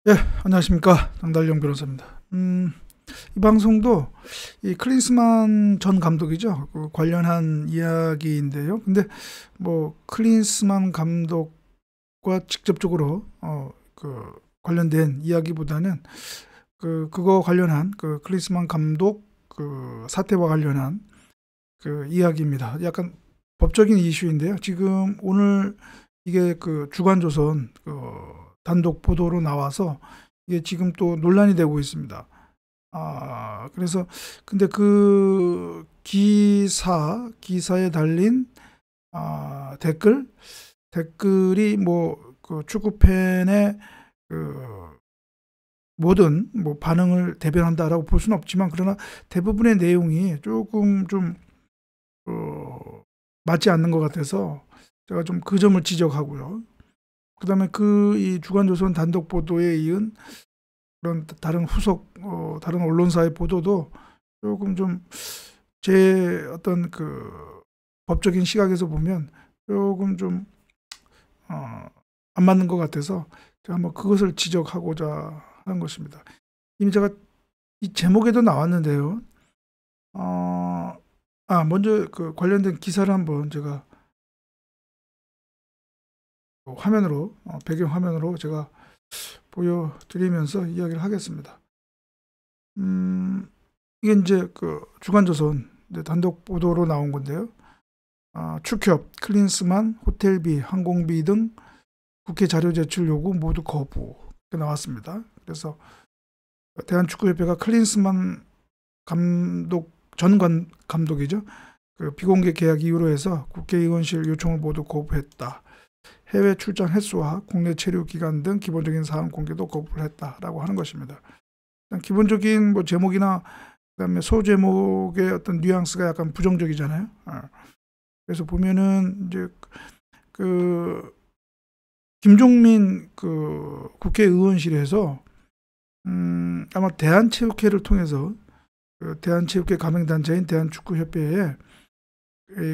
예, 안녕하십니까. 강달령 변호사입니다. 이 방송도 이 클린스만 전 감독이죠. 그 관련한 이야기인데요. 근데 뭐 클린스만 감독과 직접적으로 관련된 이야기보다는 그거 관련한 그 클린스만 감독 그 사태와 관련한 그 이야기입니다. 약간 법적인 이슈인데요. 지금 오늘 이게 그 주간조선 단독 보도로 나와서 이게 지금 또 논란이 되고 있습니다. 그래서 근데 그 기사에 달린 댓글이 뭐 그 축구 팬의 그 모든 뭐 반응을 대변한다라고 볼 수는 없지만, 그러나 대부분의 내용이 조금 좀 맞지 않는 것 같아서 제가 좀 그 점을 지적하고요. 그다음에 그 이 주간조선 단독 보도에 이은 그런 다른 다른 언론사의 보도도 조금 좀 제 어떤 그 법적인 시각에서 보면 조금 좀 안 맞는 것 같아서 제가 한번 그것을 지적하고자 하는 것입니다. 이미 제가 이 제목에도 나왔는데요. 먼저 그 관련된 기사를 한번 제가 화면으로 배경 화면으로 제가 보여드리면서 이야기를 하겠습니다. 이게 이제 그 주간조선 이제 단독 보도로 나온 건데요. 축협, 클린스만, 호텔비, 항공비 등 국회 자료 제출 요구 모두 거부 이렇게 나왔습니다. 그래서 대한축구협회가 클린스만 전 감독이죠. 그 비공개 계약 이유로 해서 국회의원실 요청을 모두 거부했다. 해외 출장 횟수와 국내 체류 기간 등 기본적인 사항 공개도 거부를 했다라고 하는 것입니다. 기본적인 뭐 제목이나 그다음에 소제목의 어떤 뉘앙스가 약간 부정적이잖아요. 그래서 보면은 이제 그 김종민 그 국회의원실에서 아마 대한체육회를 통해서 그 대한체육회 가맹단체인 대한축구협회에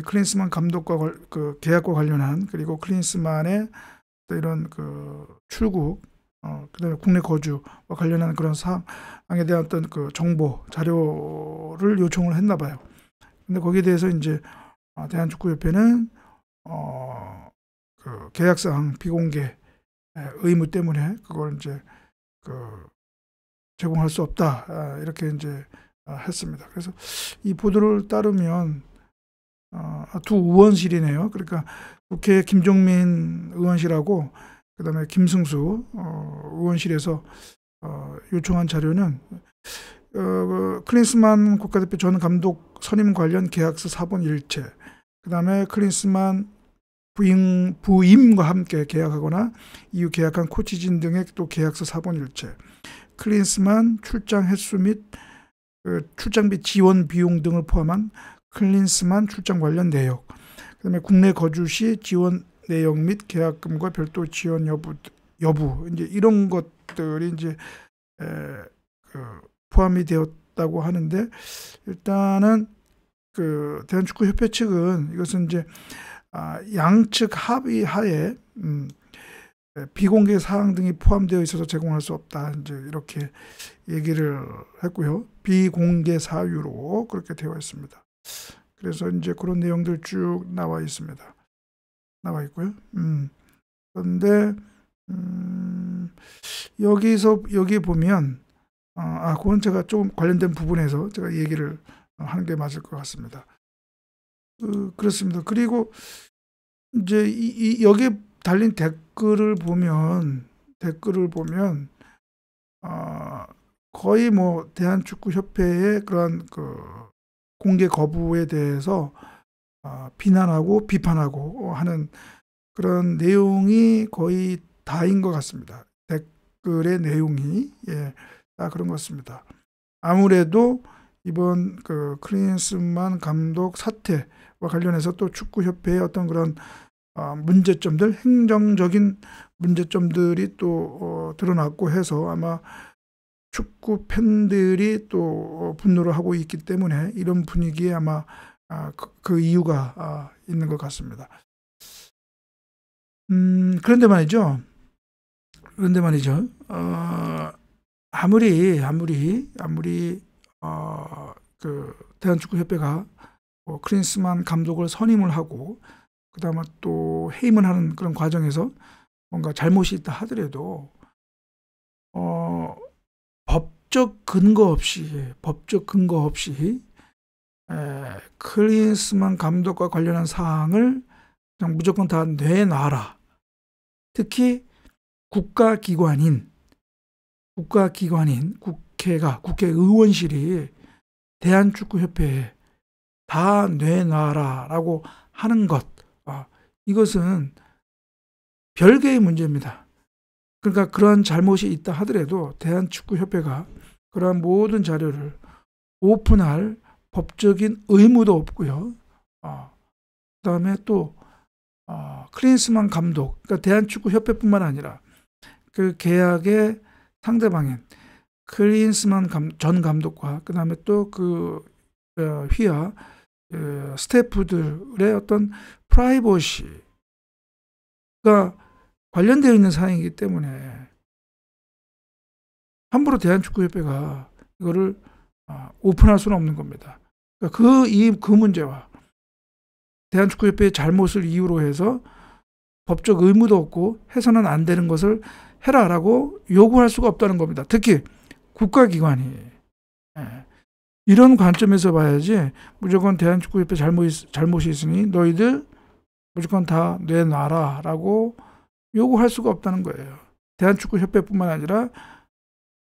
클린스만 감독과 그 계약과 관련한, 그리고 클린스만의 이런 그 출국, 그다음에 국내 거주와 관련한 그런 사항에 대한 어떤 그 정보 자료를 요청을 했나 봐요. 근데 거기에 대해서 이제 대한축구협회는 그 계약상 비공개 의무 때문에 그걸 이제 그 제공할 수 없다, 이렇게 이제 했습니다. 그래서 이 보도를 따르면 두 의원실이네요. 그러니까 국회 김종민 의원실하고 그다음에 김승수 의원실에서 요청한 자료는 클린스만 국가대표 전 감독 선임 관련 계약서 사본 일체, 그다음에 클린스만 부임과 함께 계약하거나 이후 계약한 코치진 등의 또 계약서 사본 일체, 클린스만 출장 횟수 및 출장비 지원 비용 등을 포함한 클린스만 출장 관련 내역, 그다음에 국내 거주 시 지원 내역 및 계약금과 별도 지원 여부 이제 이런 것들이 이제 포함이 되었다고 하는데, 일단은 그 대한축구협회 측은 이것은 이제 양측 합의 하에 비공개 사항 등이 포함되어 있어서 제공할 수 없다, 이제 이렇게 얘기를 했고요. 비공개 사유로 그렇게 되어 있습니다. 그래서 이제 그런 내용들 쭉 나와 있습니다. 나와 있고요. 그런데 여기 보면 그건 제가 좀 관련된 부분에서 제가 얘기를 하는 게 맞을 것 같습니다. 그렇습니다. 그리고 이제 여기에 달린 댓글을 보면 거의 뭐 대한축구협회의 그런 그 공개 거부에 대해서 비난하고 비판하고 하는 그런 내용이 거의 다인 것 같습니다. 댓글의 내용이 다 그런 것 같습니다. 아무래도 이번 그 클린스만 감독 사태와 관련해서 또 축구협회의 어떤 그런 문제점들, 행정적인 문제점들이 또 드러났고 해서 아마 축구 팬들이 또 분노를 하고 있기 때문에 이런 분위기에 아마 그 이유가 있는 것 같습니다. 그런데 말이죠. 그런데 말이죠. 아무리 그 대한축구협회가 뭐 클린스만 감독을 선임을 하고 그다음에 또 해임을 하는 그런 과정에서 뭔가 잘못이 있다 하더라도 법적 근거 없이 클린스만 감독과 관련한 사항을 그냥 무조건 다 내놔라. 특히 국가기관인 국회의원실이 대한축구협회에 다 내놔라라고 하는 것, 이것은 별개의 문제입니다. 그러니까 그런 잘못이 있다 하더라도 대한축구협회가 그러한 모든 자료를 오픈할 법적인 의무도 없고요. 그다음에 또 클린스만 감독, 그러니까 대한축구협회뿐만 아니라 그 계약의 상대방인 클린스만 전 감독과 그다음에 또 그 휘하 스태프들의 어떤 프라이버시가 관련되어 있는 사항이기 때문에 함부로 대한축구협회가 이거를 오픈할 수는 없는 겁니다. 그러니까 그 문제와 대한축구협회의 잘못을 이유로 해서 법적 의무도 없고 해서는 안 되는 것을 해라라고 요구할 수가 없다는 겁니다. 특히 국가기관이. 이런 관점에서 봐야지 무조건 대한축구협회 잘못이 있으니 너희들 무조건 다 내놔라라고 요구할 수가 없다는 거예요. 대한축구협회뿐만 아니라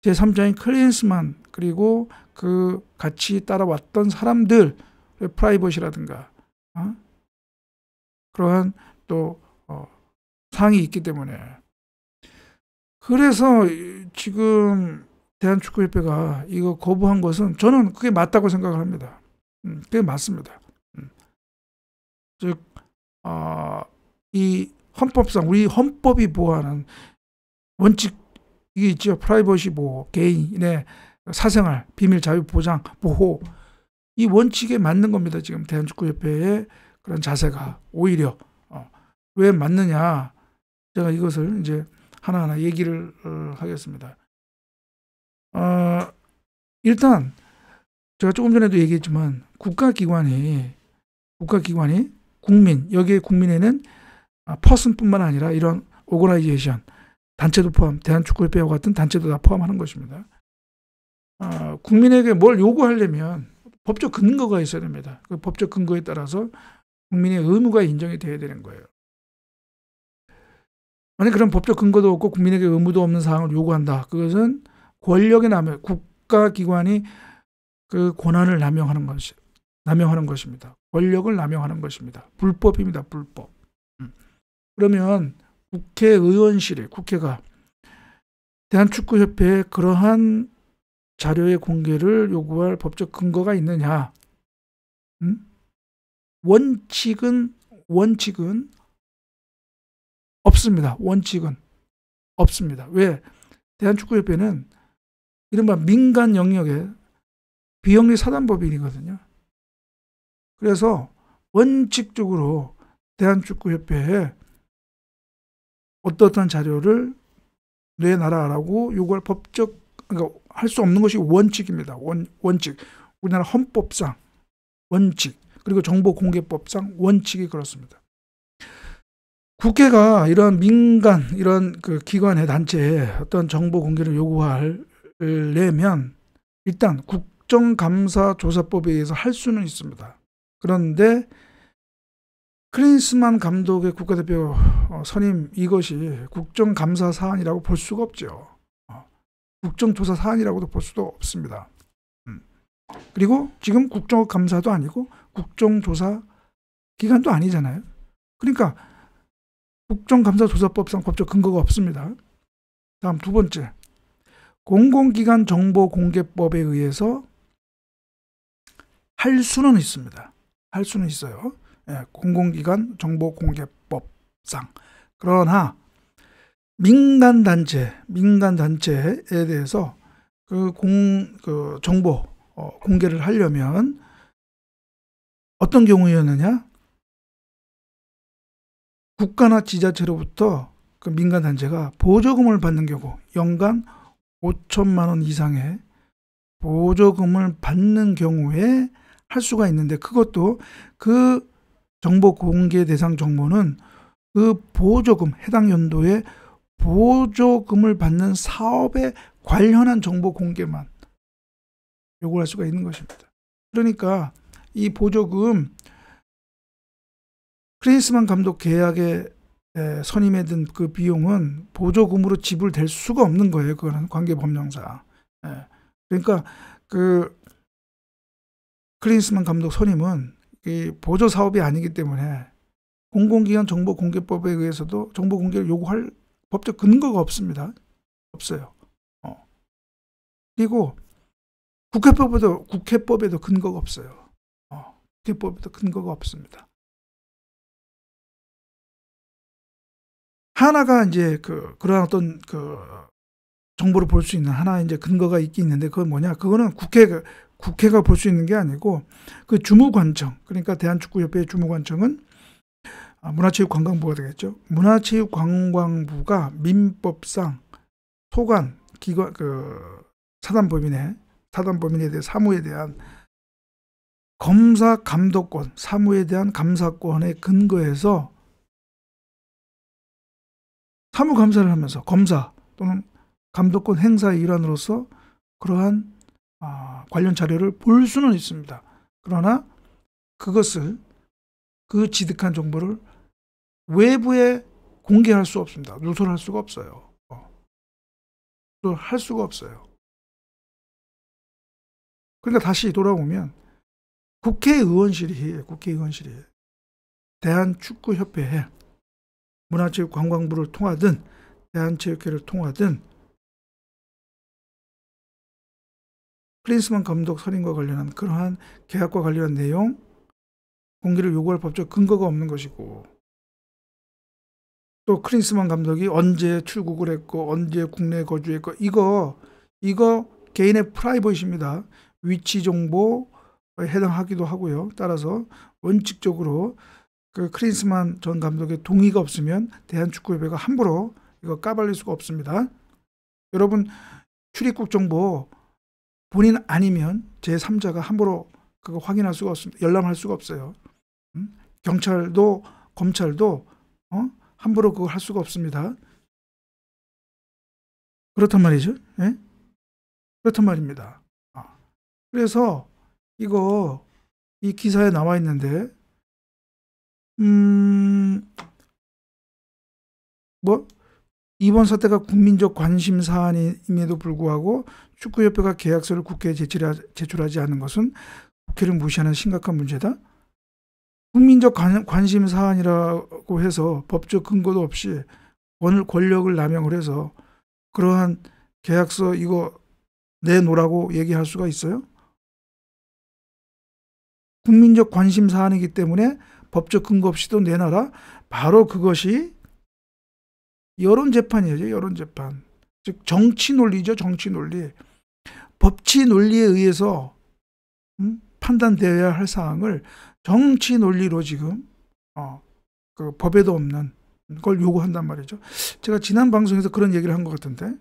제3자인 클린스만 그리고 그 같이 따라왔던 사람들의 프라이버시라든가 그러한 또 사항이 있기 때문에 그래서 지금 대한축구협회가 이거 거부한 것은 저는 그게 맞다고 생각을 합니다. 그게 맞습니다. 즉 이 헌법상 우리 헌법이 보호하는 원칙이 있죠. 프라이버시 보호, 개인의 사생활, 비밀 자유 보장, 보호, 이 원칙에 맞는 겁니다. 지금 대한축구협회의 그런 자세가 오히려 왜 맞느냐, 제가 이것을 이제 하나하나 얘기를 하겠습니다. 일단 제가 조금 전에도 얘기했지만 국가기관이 국민, 여기에 국민에는 퍼슨뿐만 아니라 이런 오거나이제이션, 단체도 포함, 대한축구협회와 같은 단체도 다 포함하는 것입니다. 국민에게 뭘 요구하려면 법적 근거가 있어야 됩니다. 그 법적 근거에 따라서 국민의 의무가 인정이 돼야 되는 거예요. 만약 그런 법적 근거도 없고 국민에게 의무도 없는 사항을 요구한다. 그것은 권력의 남용, 국가기관이 그 권한을 남용하는 것입니다. 권력을 남용하는 것입니다. 불법입니다. 불법. 그러면 국회가 대한축구협회에 그러한 자료의 공개를 요구할 법적 근거가 있느냐? 원칙은 없습니다. 원칙은 없습니다. 왜? 대한축구협회는 이른바 민간 영역의 비영리 사단법인이거든요. 그래서 원칙적으로 대한축구협회에 어떠한 자료를 내놔라라고 요구할 그러니까 할 수 없는 것이 원칙입니다. 원칙. 우리나라 헌법상 원칙, 그리고 정보공개법상 원칙이 그렇습니다. 국회가 이런 민간, 이런 그 기관의 단체에 어떤 정보 공개를 요구하려면 일단 국정감사조사법에 의해서 할 수는 있습니다. 그런데 클린스만 감독의 국가대표 선임, 이것이 국정감사 사안이라고 볼 수가 없죠. 국정조사 사안이라고도 볼 수도 없습니다. 그리고 지금 국정감사도 아니고 국정조사 기관도 아니잖아요. 그러니까 국정감사조사법상 법적 근거가 없습니다. 다음 두 번째, 공공기관 정보공개법에 의해서 할 수는 있습니다. 할 수는 있어요. 공공기관 정보공개법상. 그러나 민간단체에 대해서 그 정보 공개를 하려면 어떤 경우였느냐? 국가나 지자체로부터 그 민간단체가 보조금을 받는 경우 연간 5천만 원 이상의 보조금을 받는 경우에 할 수가 있는데, 그것도 그 정보 공개 대상 정보는 그 보조금, 해당 연도에 보조금을 받는 사업에 관련한 정보 공개만 요구할 수가 있는 것입니다. 그러니까 이 보조금, 클린스만 감독 계약에 선임에 든 그 비용은 보조금으로 지불될 수가 없는 거예요. 그거는 관계법령상. 그러니까 그 클린스만 감독 선임은 이 보조 사업이 아니기 때문에 공공기관 정보공개법에 의해서도 정보 공개를 요구할 법적 근거가 없습니다. 없어요. 그리고 국회법에도 근거가 없어요. 국회법에도 근거가 없습니다. 하나가 이제 그러한 어떤 정보를 볼 수 있는 하나 이제 근거가 있긴 있는데, 그건 뭐냐? 그거는 국회가 볼 수 있는 게 아니고 그 주무관청, 그러니까 대한축구협회의 주무관청은 문화체육관광부가 되겠죠. 문화체육관광부가 민법상 소관 기관 사단법인에 대해 사무에 대한 검사 감독권, 사무에 대한 감사권에 근거해서 사무 감사를 하면서 검사 또는 감독권 행사의 일환으로서 그러한 관련 자료를 볼 수는 있습니다. 그러나 그것을, 그 취득한 정보를 외부에 공개할 수 없습니다. 누설할 수가 없어요. 할 수가 없어요. 그러니까 다시 돌아오면 국회의원실이 대한축구협회에 문화체육관광부를 통하든 대한체육회를 통하든 클린스만 감독 선임과 관련한 그러한 계약과 관련한 내용 공개를 요구할 법적 근거가 없는 것이고, 또 클린스만 감독이 언제 출국을 했고 언제 국내에 거주했고, 이거 개인의 프라이버시입니다. 위치 정보에 해당하기도 하고요. 따라서 원칙적으로 그 클린스만 전 감독의 동의가 없으면 대한축구협회가 함부로 이거 까발릴 수가 없습니다. 여러분, 출입국 정보 본인 아니면 제3자가 함부로 그거 확인할 수가 없습니다. 열람할 수가 없어요. 경찰도 검찰도 함부로 그거 할 수가 없습니다. 그렇단 말이죠. 예? 그렇단 말입니다. 그래서 이 기사에 나와 있는데 이번 사태가 국민적 관심 사안임에도 불구하고 축구협회가 계약서를 국회에 제출하지 않은 것은 국회를 무시하는 심각한 문제다. 국민적 관심 사안이라고 해서 법적 근거도 없이 권력을 남용을 해서 그러한 계약서 이거 내놓으라고 얘기할 수가 있어요? 국민적 관심 사안이기 때문에 법적 근거 없이도 내놔라. 바로 그것이 여론재판이에요. 여론재판. 즉 정치 논리죠. 정치 논리. 법치 논리에 의해서 판단되어야 할 사항을 정치 논리로 지금 그 법에도 없는 걸 요구한단 말이죠. 제가 지난 방송에서 그런 얘기를 한 것 같은데,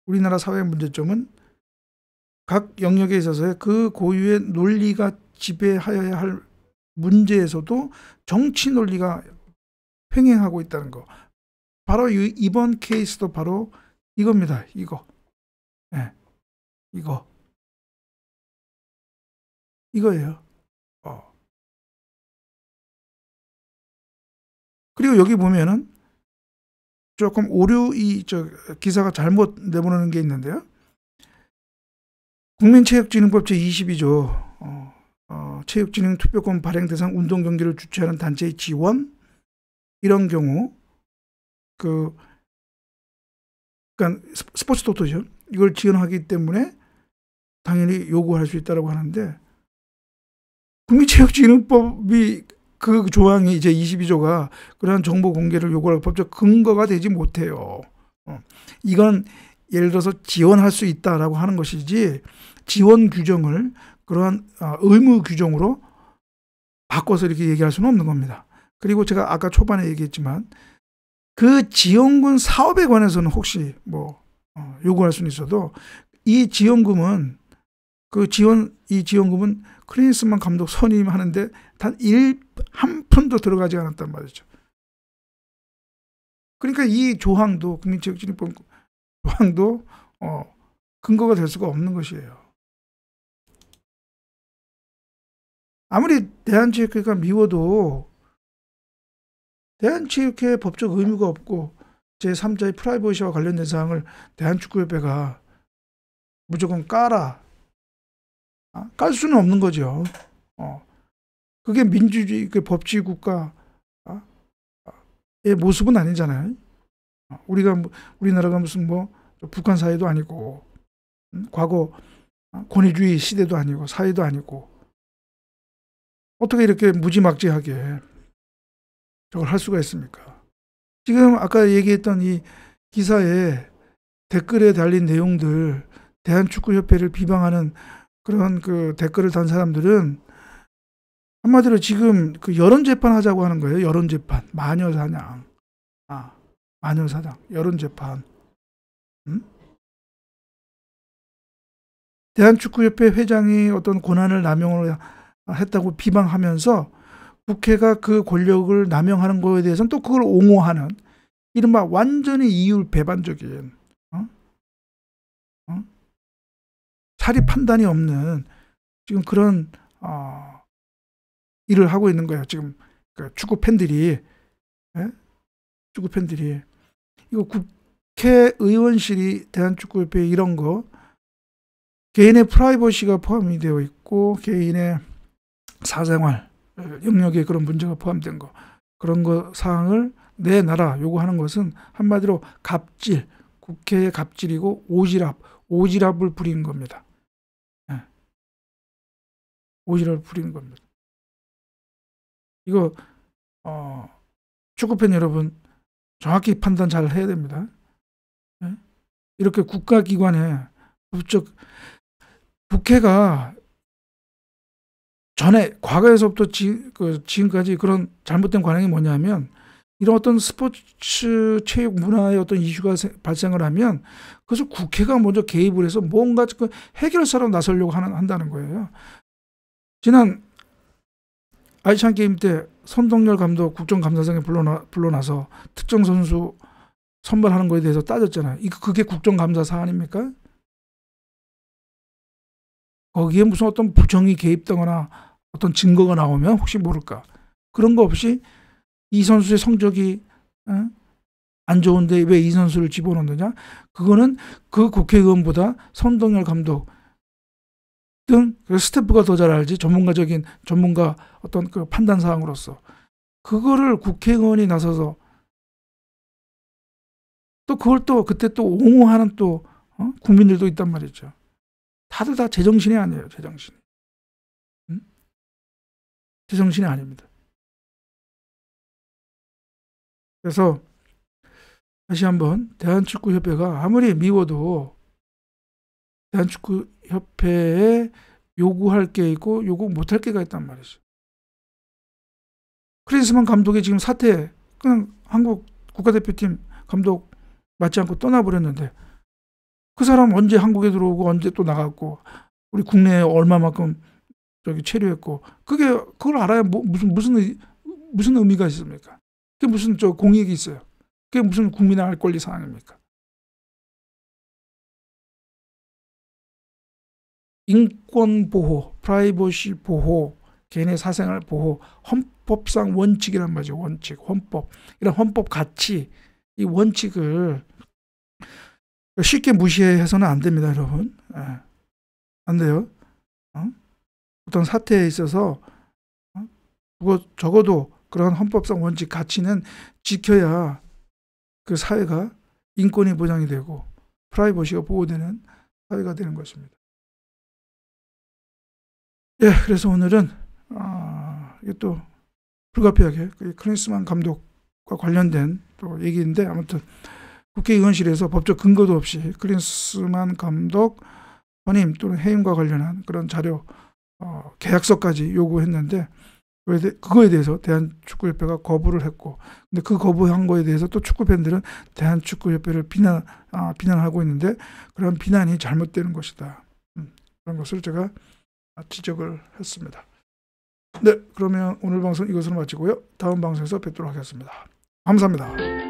우리나라 사회의 문제점은 각 영역에 있어서의 그 고유의 논리가 지배하여야 할 문제에서도 정치 논리가 횡행하고 있다는 거. 바로 이번 케이스도 바로 이겁니다. 이거예요. 그리고 여기 보면은 조금 기사가 잘못 내보내는 게 있는데요. 국민체육진흥법 제22조 체육진흥 투표권 발행 대상 운동 경기를 주최하는 단체의 지원, 이런 경우 그러니까 스포츠 토토죠. 이걸 지원하기 때문에 당연히 요구할 수 있다고 하는데, 국민체육진흥법이 그 조항이 이제 22조가 그러한 정보 공개를 요구할 법적 근거가 되지 못해요. 이건 예를 들어서 지원할 수 있다라고 하는 것이지, 지원 규정을 그러한 의무 규정으로 바꿔서 이렇게 얘기할 수는 없는 겁니다. 그리고 제가 아까 초반에 얘기했지만 그 지원금 사업에 관해서는 혹시 뭐 요구할 수는 있어도 이 지원금은 이 지원금은 클린스만 감독 선임하는데 단 한 푼도 들어가지 않았단 말이죠. 그러니까 이 조항도 국민체육진흥법 조항도 근거가 될 수가 없는 것이에요. 아무리 대한체육회가 미워도 대한체육회의 법적 의무가 없고 제3자의 프라이버시와 관련된 사항을 대한축구협회가 무조건 깔 수는 없는 거죠. 그게 민주주의, 법치주의 국가의 모습은 아니잖아요. 우리나라가 무슨 북한 사회도 아니고, 과거 권위주의 시대도 아니고, 사회도 아니고, 어떻게 이렇게 무지막지하게 저걸 할 수가 있습니까? 지금 아까 얘기했던 이 기사에 댓글에 달린 내용들, 대한축구협회를 비방하는 그런 그 댓글을 단 사람들은 한마디로 지금 그 여론재판 하자고 하는 거예요. 여론재판. 마녀사냥. 마녀사냥. 여론재판. 대한축구협회 회장이 어떤 권한을 남용을 했다고 비방하면서 국회가 그 권력을 남용하는 거에 대해서는 또 그걸 옹호하는 이른바 완전히 이율 배반적인 사리 판단이 없는 지금 그런 일을 하고 있는 거예요. 지금 그 축구 팬들이 이거 국회의원실이 대한축구협회 이런 거 개인의 프라이버시가 포함이 되어 있고 개인의 사생활 영역에 그런 문제가 포함된 거 그런 거 사항을 내놔라 요구하는 것은 한마디로 갑질, 국회의 갑질이고 오지랖을 부리는 겁니다. 오지랖을 부리는 겁니다. 이거 축구팬 여러분 정확히 판단 잘 해야 됩니다. 이렇게 국가기관에 국회가 전에 과거에서부터 지금까지 그런 잘못된 관행이 뭐냐면 이런 어떤 스포츠 체육 문화의 어떤 이슈가 발생을 하면 그래서 국회가 먼저 개입을 해서 뭔가 해결사로 나서려고 한다는 거예요. 지난 아시안 게임 때 선동열 감독 국정감사장에 불러나서 특정 선수 선발하는 거에 대해서 따졌잖아요. 그게 국정감사 사안입니까? 거기에 무슨 어떤 부정이 개입되거나 어떤 증거가 나오면 혹시 모를까. 그런 거 없이 이 선수의 성적이 안 좋은데 왜 이 선수를 집어넣느냐. 그거는 그 국회의원보다 선동열 감독 등 스태프가 더 잘 알지 전문가 어떤 그 판단 사항으로서 그거를 국회의원이 나서서 또 그걸 또 그때 또 옹호하는 또 국민들도 있단 말이죠. 다들 다 제정신이 아니에요. 제정신이 아닙니다. 그래서 다시 한번 대한축구협회가 아무리 미워도 대한축구협회에 요구할 게 있고 요구 못할 게가 있단 말이죠. 클린스만 감독이 지금 사퇴 그냥 한국 국가대표팀 감독 맞지 않고 떠나버렸는데 그 사람 언제 한국에 들어오고 언제 또 나갔고 우리 국내에 얼마만큼 체류했고 그걸 알아야 무슨 의미가 있습니까? 그게 무슨 공익이 있어요? 그게 무슨 국민의 알 권리 사항입니까? 인권 보호, 프라이버시 보호, 개인의 사생활 보호, 헌법상 원칙이란 말이죠. 헌법. 이런 헌법 가치, 이 원칙을 쉽게 무시해서는 안 됩니다, 여러분. 안 돼요. 어떤 사태에 있어서 적어도 그런 헌법상 원칙 가치는 지켜야 그 사회가 인권이 보장이 되고 프라이버시가 보호되는 사회가 되는 것입니다. 그래서 오늘은 이게 또 불가피하게 클린스만 감독과 관련된 또 얘기인데 아무튼 국회의원실에서 법적 근거도 없이 클린스만 감독 선임 또는 해임과 관련한 그런 자료 계약서까지 요구했는데 그거에 대해서 대한축구협회가 거부를 했고, 근데 그 거부한 거에 대해서 또 축구 팬들은 대한축구협회를 비난하고 있는데, 그런 비난이 잘못되는 것이다. 그런 것을 제가 지적을 했습니다. 네, 그러면 오늘 방송 이것으로 마치고요. 다음 방송에서 뵙도록 하겠습니다. 감사합니다.